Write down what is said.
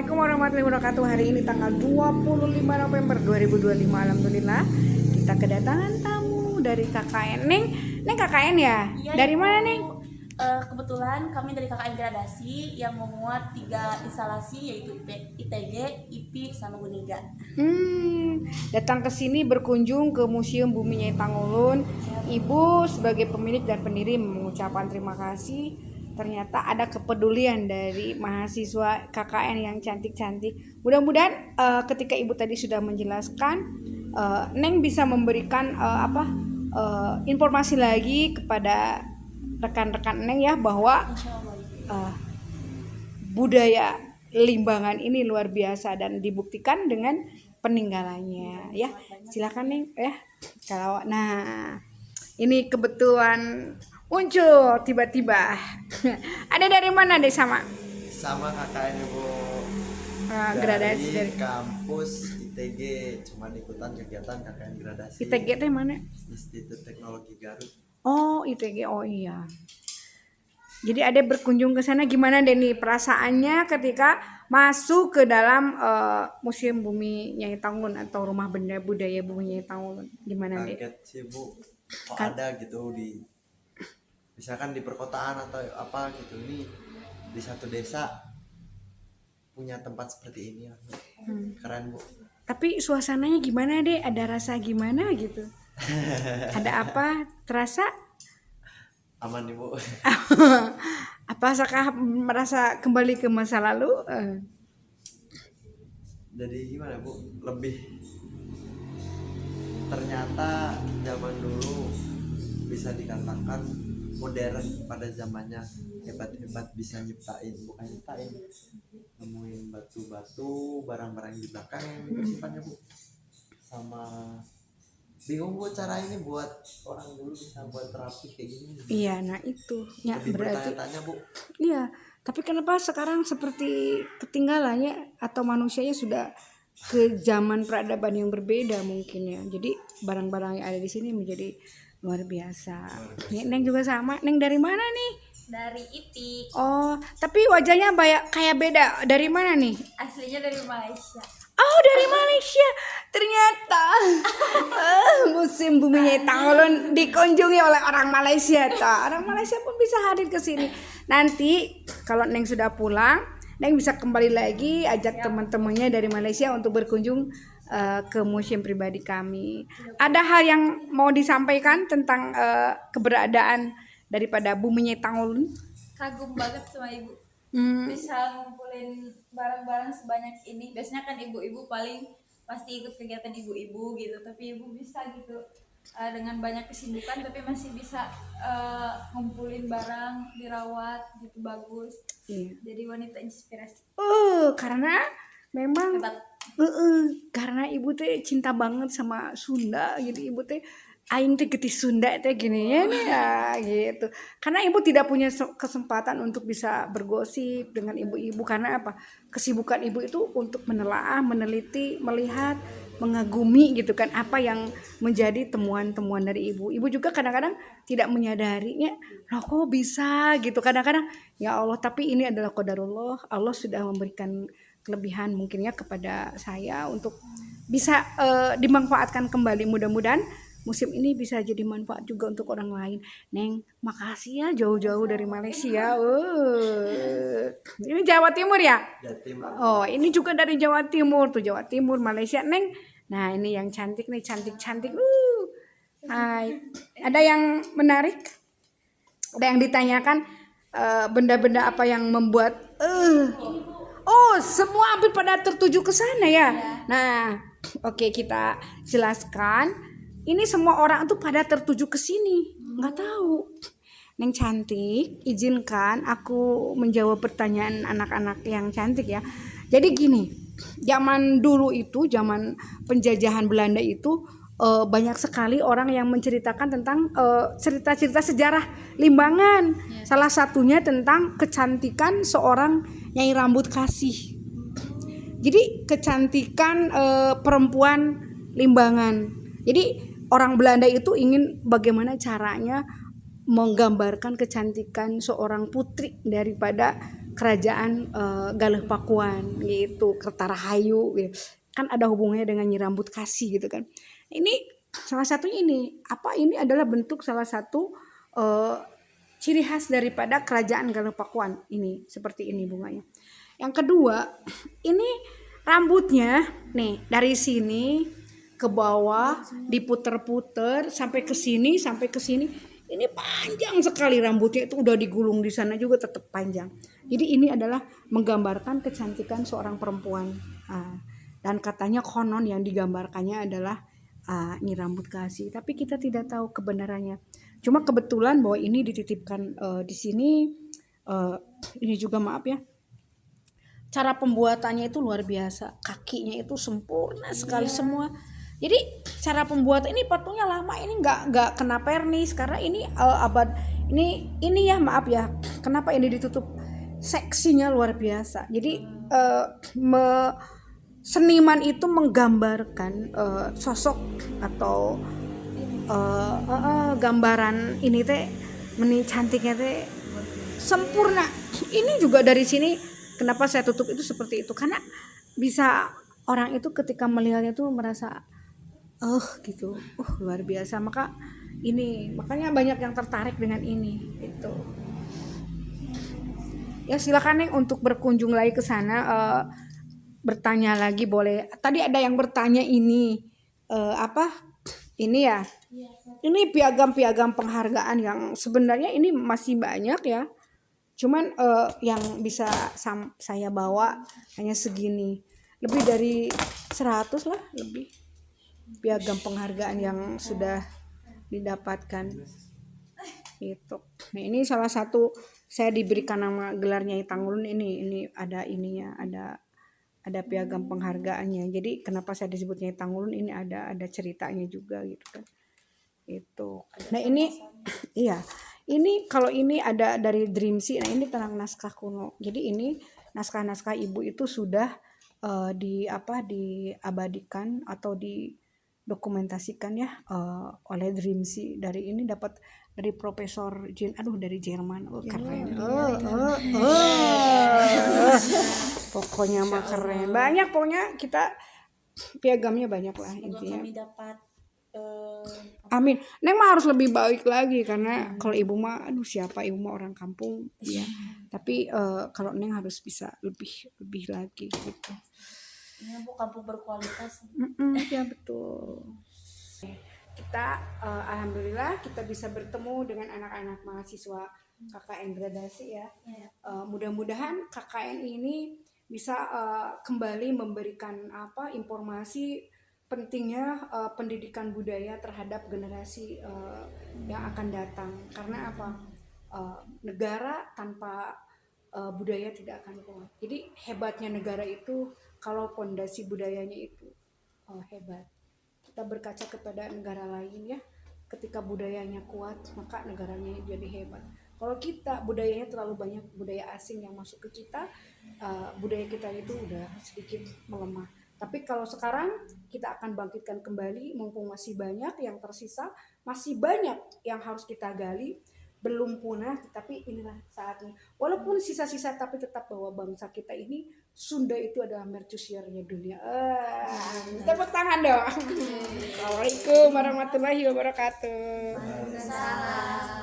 Assalamualaikum warahmatullahi wabarakatuh. Hari ini tanggal 25 November 2025. Alhamdulillah kita kedatangan tamu dari KKN. Neng KKN ya? Iya, Dari Ibu. mana, Neng? Kebetulan kami dari KKN Gradasi yang memuat 3 instalasi yaitu ITG, IPI, sama Guniga. Datang ke sini berkunjung ke Museum Bumi Nyai Tangulun. Ibu sebagai pemilik dan pendiri mengucapkan terima kasih. Ternyata ada kepedulian dari mahasiswa KKN yang cantik-cantik. Mudah-mudahan ketika Ibu tadi sudah menjelaskan, Neng bisa memberikan informasi lagi kepada rekan-rekan Neng ya, bahwa Insya Allah, Ibu. budaya limbangan ini luar biasa dan dibuktikan dengan peninggalannya ya. Silakan Neng ya. Kalau ini kebetulan muncul tiba-tiba. Ada dari mana deh sama KKN Ibu, gradasi dari kampus ITG, cuman ikutan kegiatan KKN Gradasi. ITG teh mana? Institut Teknologi Garut. Oh, ITG. Oh iya. Jadi ada berkunjung ke sana, gimana deh nih perasaannya ketika masuk ke dalam Museum Bumi Nyai Tangulun atau Rumah Benda Budaya Bumi Nyai Tangulun? Gimana deh? Kaget sih Bu, kok ada gitu di misalkan di perkotaan atau apa gitu, ini di satu desa punya tempat seperti ini. Keren Bu. Tapi suasananya gimana deh? Ada rasa gimana gitu? Ada apa? Terasa? Aman nih Bu. Apakah merasa kembali ke masa lalu? Jadi gimana Bu, lebih ternyata zaman dulu bisa dikatakan modern pada zamannya, hebat-hebat bisa bukan nyiptain, nemuin batu-batu, barang-barang di belakang yang disimpannya Bu. Sama bingung Bu cara ini buat orang dulu bisa buat terapi kayak gini. Iya, nah itu ya, Lebih berarti bertanya-tanya Bu. iya. Tapi kenapa sekarang seperti ketinggalannya atau manusianya sudah ke zaman peradaban yang berbeda mungkin ya. Jadi barang-barang yang ada di sini menjadi luar biasa. Neng juga sama. Neng dari mana nih? Dari IPI, Oh, tapi wajahnya kayak beda. Dari mana nih? aslinya dari Malaysia. Oh, dari Malaysia. Ternyata Museum Bumi Nyai Tangulun dikunjungi oleh orang Malaysia. Orang Malaysia pun bisa hadir ke sini. Nanti kalau Neng sudah pulang, Neng bisa kembali lagi ajak teman-temannya dari Malaysia untuk berkunjung ke museum pribadi kami. Ada hal yang mau disampaikan tentang keberadaan daripada Bumi Nyai Tangulun? Kagum banget sama Ibu. Bisa ngumpulin barang-barang sebanyak ini. Biasanya kan ibu-ibu paling pasti ikut kegiatan ibu-ibu gitu, tapi Ibu bisa gitu dengan banyak kesibukan tapi masih bisa ngumpulin barang, dirawat gitu, bagus. Iya. Jadi wanita inspirasi. Karena memang Hebat. karena ibu teh cinta banget sama Sunda, jadi ibu teh aing teh getih Sunda teh gini ya gitu. Karena ibu tidak punya kesempatan untuk bisa bergosip dengan ibu-ibu karena apa? Kesibukan ibu itu untuk menelaah, meneliti, melihat, mengagumi gitu kan apa yang menjadi temuan-temuan dari ibu. Ibu juga kadang-kadang tidak menyadarinya, loh kok bisa gitu. Kadang-kadang ya Allah, tapi ini adalah qadarullah. Allah sudah memberikan kelebihan mungkinnya kepada saya untuk bisa dimanfaatkan kembali. Mudah-mudahan musim ini bisa jadi manfaat juga untuk orang lain. Neng, makasih ya jauh-jauh dari Malaysia. Ini Jawa Timur ya? Jatim. Oh, ini juga dari Jawa Timur tuh, Jawa Timur, Malaysia, Neng. Nah, ini yang cantik nih, cantik-cantik. Hai. Ada yang menarik? Ada yang ditanyakan benda-benda apa yang membuat oh, semua hampir pada tertuju ke sana ya. Nah, oke, kita jelaskan. Ini semua orang tuh pada tertuju ke sini. Nggak tahu. Neng cantik, izinkan aku menjawab pertanyaan anak-anak yang cantik ya. Jadi gini, zaman dulu itu, zaman penjajahan Belanda itu banyak sekali orang yang menceritakan tentang cerita-cerita sejarah Limbangan. Salah satunya tentang kecantikan seorang Nyai Rambut Kasih. Jadi kecantikan perempuan Limbangan. Jadi orang Belanda itu ingin bagaimana caranya menggambarkan kecantikan seorang putri daripada kerajaan Galuh Pakuan gitu, Kertarahayu gitu. Kan ada hubungannya dengan Nyi Rambut Kasih gitu kan. Ini salah satunya ini adalah bentuk salah satu ciri khas daripada kerajaan Galuh Pakuan ini, seperti ini bunganya. Yang kedua, ini rambutnya nih dari sini ke bawah diputer-puter sampai ke sini sampai ke sini. Ini panjang sekali rambutnya, itu udah digulung di sana juga tetap panjang. Jadi ini adalah menggambarkan kecantikan seorang perempuan. Dan katanya konon yang digambarkannya adalah Nyi Rambut Kasih, tapi kita tidak tahu kebenarannya. Cuma kebetulan bahwa ini dititipkan di sini. Ini juga maaf ya, cara pembuatannya itu luar biasa, kakinya itu sempurna sekali semua. Jadi cara pembuatan ini patungnya lama, ini nggak kena pernis karena ini abad ini ya maaf ya, kenapa ini ditutup, seksinya luar biasa. Jadi seniman itu menggambarkan sosok atau gambaran ini teh meni cantiknya teh sempurna. Ini juga dari sini kenapa saya tutup itu seperti itu, karena bisa orang itu ketika melihatnya tuh merasa gitu, luar biasa. Makanya banyak yang tertarik dengan ini itu. Ya silakan nih untuk berkunjung lagi ke sana, bertanya lagi boleh. Tadi ada yang bertanya ini apa? Ini ya. Ini piagam-piagam penghargaan yang sebenarnya ini masih banyak ya. Cuman yang bisa saya bawa hanya segini. Lebih dari 100 lah lebih piagam penghargaan yang sudah didapatkan itu. Nah, ini salah satu saya diberikan nama gelar Nyai Tanggulun ini ada ininya, ada piagam penghargaannya. Jadi kenapa saya disebut Nyai Tanggulun, ini ada ceritanya juga gitu kan. Itu. Nah, ini iya. Ini kalau ini ada dari Dreamsea. Nah, ini tentang naskah kuno. Jadi ini naskah-naskah ibu itu sudah diabadikan atau didokumentasikan ya oleh Dreamsea. Dari ini dapat dari Profesor dari Jerman. Keren. Pokoknya mah keren. Banyak pokoknya kita piagamnya banyak lah intinya. Kami dapat Amin. Neng mah harus lebih baik lagi karena kalau ibu mah siapa, ibu mah orang kampung ya. Tapi kalau Neng harus bisa lebih lagi gitu. ini Bu kampung berkualitas. Ya betul. Kita alhamdulillah kita bisa bertemu dengan anak-anak mahasiswa KKN gradasi ya. Mudah-mudahan KKN ini bisa kembali memberikan informasi pentingnya pendidikan budaya terhadap generasi yang akan datang. Karena negara tanpa budaya tidak akan kuat. Jadi hebatnya negara itu kalau fondasi budayanya itu hebat. Kita berkaca kepada negara lain ya, ketika budayanya kuat maka negaranya jadi hebat. Kalau kita budayanya terlalu banyak budaya asing yang masuk ke kita, budaya kita itu udah sedikit melemah. Tapi kalau sekarang kita akan bangkitkan kembali, mumpung masih banyak yang tersisa, masih banyak yang harus kita gali, belum punah, tapi inilah saatnya. Walaupun sisa-sisa, tapi tetap bahwa bangsa kita ini, Sunda itu adalah mercusuarnya dunia. Tepuk tangan dong. Assalamualaikum warahmatullahi wabarakatuh. Salam.